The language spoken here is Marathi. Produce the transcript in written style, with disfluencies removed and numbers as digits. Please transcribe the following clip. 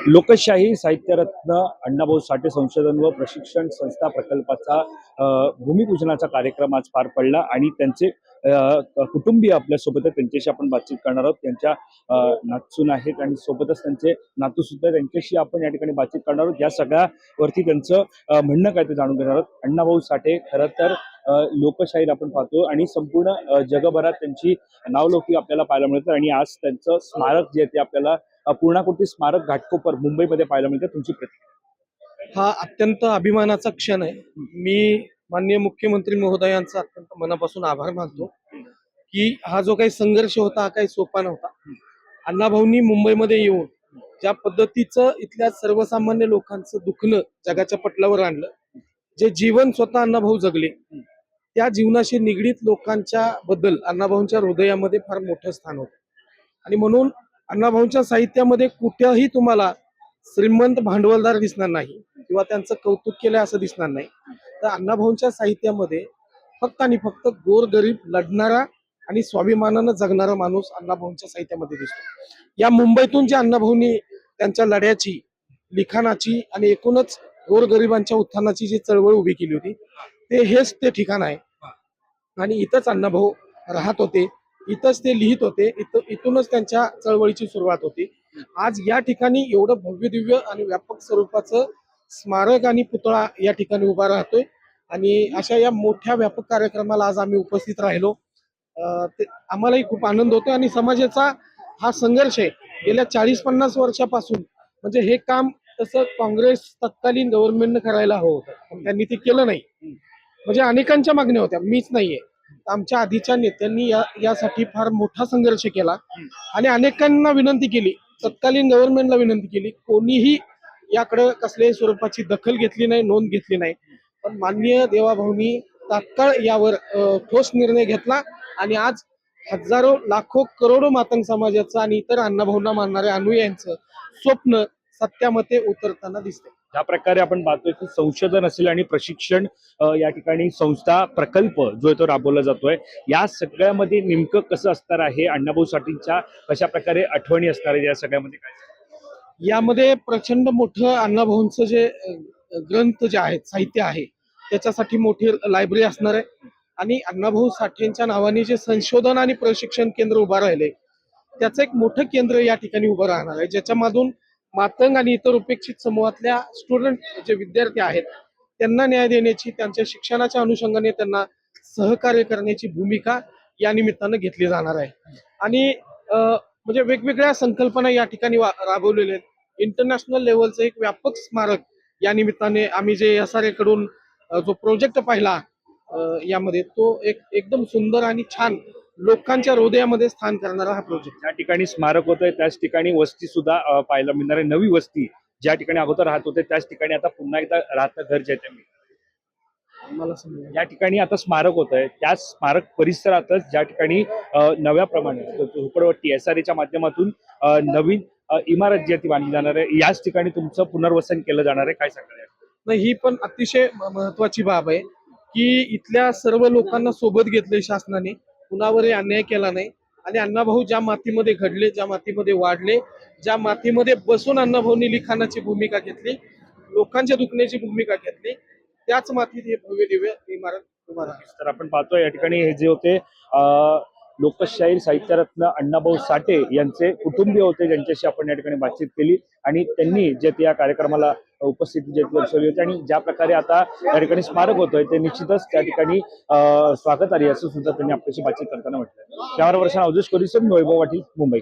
लोकशाही साहित्यरत्न अण्णाभाऊ साठे संशोधन व प्रशिक्षण संस्था प्रकल्पाचा भूमिपूजनाचा कार्यक्रम आज पार पडला आणि त्यांचे कुटुंबीय आपल्यासोबत आहेत. त्यांच्याशी आपण बातचीत करणार आहोत. त्यांच्या नातसून आहेत आणि सोबतच त्यांचे नातू सुद्धा, त्यांच्याशी आपण या ठिकाणी बातचीत करणार आहोत. या सगळ्यावरती त्यांचं म्हणणं काय ते जाणून घेणार आहोत. अण्णाभाऊ साठे खरं तर लोकशाहीर आपण पाहतो आणि संपूर्ण जगभरात त्यांची नावलौकिक आपल्याला पाहायला मिळतं आणि आज त्यांचं स्मारक जे आहे ते आपल्याला पूर्णाकृती स्मारक घाटकोपर मुंबईमध्ये पाहायला मिळतं. तुमची प्रतिक्रिया? हा अत्यंत अभिमानाचा क्षण आहे. मी माननीय मुख्यमंत्री महोदयांचा अत्यंत मनापासून आभार मानतो की हा जो काही संघर्ष होता हा काही सोपा नव्हता. अण्णाभाऊंनी मुंबईमध्ये येऊन ज्या पद्धतीचं इथल्या सर्वसामान्य लोकांचं दुखणं जगाच्या पटलावर आणलं, जे जीवन स्वतः अण्णाभाऊ जगले, त्या जीवनाशी निगडीत लोकांच्या बद्दल अण्णाभाऊंच्या हृदयामध्ये फार मोठं स्थान होतं. आणि म्हणून अण्णाभाऊंच्या साहित्यामध्ये कुठेही तुम्हाला श्रीमंत भांडवलदार दिसणार नाही किंवा त्यांचं कौतुक केलं असं दिसणार नाही. तर अण्णाभाऊंच्या साहित्यामध्ये फक्त आणि फक्त गोरगरीब लढणारा आणि स्वाभिमानानं जगणारा माणूस अण्णाभाऊंच्या साहित्यामध्ये दिसतो. या मुंबईतून जे अण्णाभाऊंनी त्यांच्या लढ्याची, लिखाणाची आणि एकूणच गोरगरिबांच्या उत्थानाची जी चळवळ उभी केली होती, हेच ते ठिकाण आहे. आणि इथंच अण्णाभाऊ राहत होते, इथंच ते लिहित होते, इथूनच त्यांच्या चळवळीची सुरुवात होती. आज या ठिकाणी एवढं भव्य दिव्य आणि व्यापक स्वरूपाचं स्मारक आणि पुतळा या ठिकाणी उभा राहतोय आणि अशा या मोठ्या व्यापक कार्यक्रमाला आज आम्ही उपस्थित राहिलो. आम्हालाही खूप आनंद होतो आणि समाजाचा हा संघर्ष आहे गेल्या 40-50 वर्षापासून. म्हणजे हे काम तसं काँग्रेस तत्कालीन गव्हर्नमेंटनं करायला हवं होतं, पण त्यांनी ते केलं नाही. म्हणजे अनेकांच्या मागण्या होत्या, मीच नाहीये, आमच्या आधीच्या नेत्यांनी यासाठी फार मोठा संघर्ष केला आणि अनेकांना विनंती केली, तत्कालीन गव्हर्नमेंटला विनंती केली. कोणीही याकडे कसल्याही स्वरूपाची दखल घेतली नाही, नोंद घेतली नाही. पण माननीय देवाभाऊंनी तात्काळ यावर ठोस निर्णय घेतला आणि आज हजारो, लाखो, करोडो मातंग समाजाचं आणि इतर अण्णाभाऊंना मानणाऱ्या अनुयायांचं स्वप्न सत्यामध्ये उतरताना दिसते. ज्या प्रकारे आपण पाहतोय की संशोधन असेल आणि प्रशिक्षण या ठिकाणी संस्था प्रकल्प जो आहे तो राबवला जातोय, या सगळ्यामध्ये नेमकं कसं असणार आहे, अण्णाभाऊ साठेंच्या कशा प्रकारे आठवणी असणार आहे या सगळ्यामध्ये काय? यामध्ये प्रचंड मोठं अण्णाभाऊंचं जे ग्रंथ जे आहेत, साहित्य आहे, त्याच्यासाठी मोठी लायब्ररी असणार आहे. आणि अण्णाभाऊ साठेंच्या नावाने जे संशोधन आणि प्रशिक्षण केंद्र उभं राहिले, त्याचं एक मोठं केंद्र या ठिकाणी उभं राहणार आहे, ज्याच्यामधून मातंग आणि इतर उपेक्षित समूहातल्या स्टुडंट जे विद्यार्थी आहेत त्यांना न्याय देण्याची, त्यांच्या शिक्षणाच्या अनुषंगाने त्यांना सहकार्य करण्याची भूमिका या निमित्तानं घेतली जाणार आहे. आणि म्हणजे वेगवेगळ्या संकल्पना या ठिकाणी राबवलेल्या आहेत. इंटरनॅशनल लेवलचं एक व्यापक स्मारक या निमित्ताने आम्ही जे SRA कडून जो प्रोजेक्ट पाहिला, यामध्ये तो एकदम सुंदर आणि छान लोकांच्या हृदयामध्ये स्थान करणारा हा प्रोजेक्ट. ज्या ठिकाणी स्मारक होतंय त्याच ठिकाणी वस्ती सुद्धा पाहायला मिळणार आहे. नवी वस्ती ज्या ठिकाणी अगोदर राहत होते त्याच ठिकाणी आता पुन्हा एकदा राहतं घर जे आहे मला समजा या ठिकाणी आता स्मारक होत आहे. त्या स्मारक परिसरातच ज्या ठिकाणी नव्या प्रमाणे झोपडपट्टी SRAच्या माध्यमातून नवीन इमारत जी आहे ती बांधली जाणार आहे. याच ठिकाणी तुमचं पुनर्वसन केलं जाणार आहे. काय सांगणार? नाही, ही पण अतिशय महत्वाची बाब आहे की इथल्या सर्व लोकांना सोबत घेतले शासनाने, कुणावरही अन्याय केला नाही. आणि अण्णाभाऊ ज्या मातीमध्ये घडले, ज्या मातीमध्ये वाढले, ज्या मातीमध्ये बसून अण्णाभाऊंनी लिखाणाची भूमिका घेतली, लोकांच्या दुखण्याची भूमिका घेतली, त्याच मातीत हे भव्य दिव्य इमारत उभा राहील. तर आपण पाहतोय या ठिकाणी हे जे होते लोकशाहीर साहित्यरत्न अण्णाभाऊ साठे यांचे कुटुंबीय होते, ज्यांच्याशी आपण या ठिकाणी बातचीत केली आणि त्यांनी जे या कार्यक्रमाला उपस्थिती जे दर्शवली होती आणि ज्या प्रकारे आता या ठिकाणी स्मारक होतंय ते निश्चितच त्या ठिकाणी स्वागत आहे असं सुद्धा त्यांनी आपल्याशी बातचीत करताना म्हटलं. कॅमेरा पर्सन अवधेश कोरीसह वैभव पाटील, मुंबई.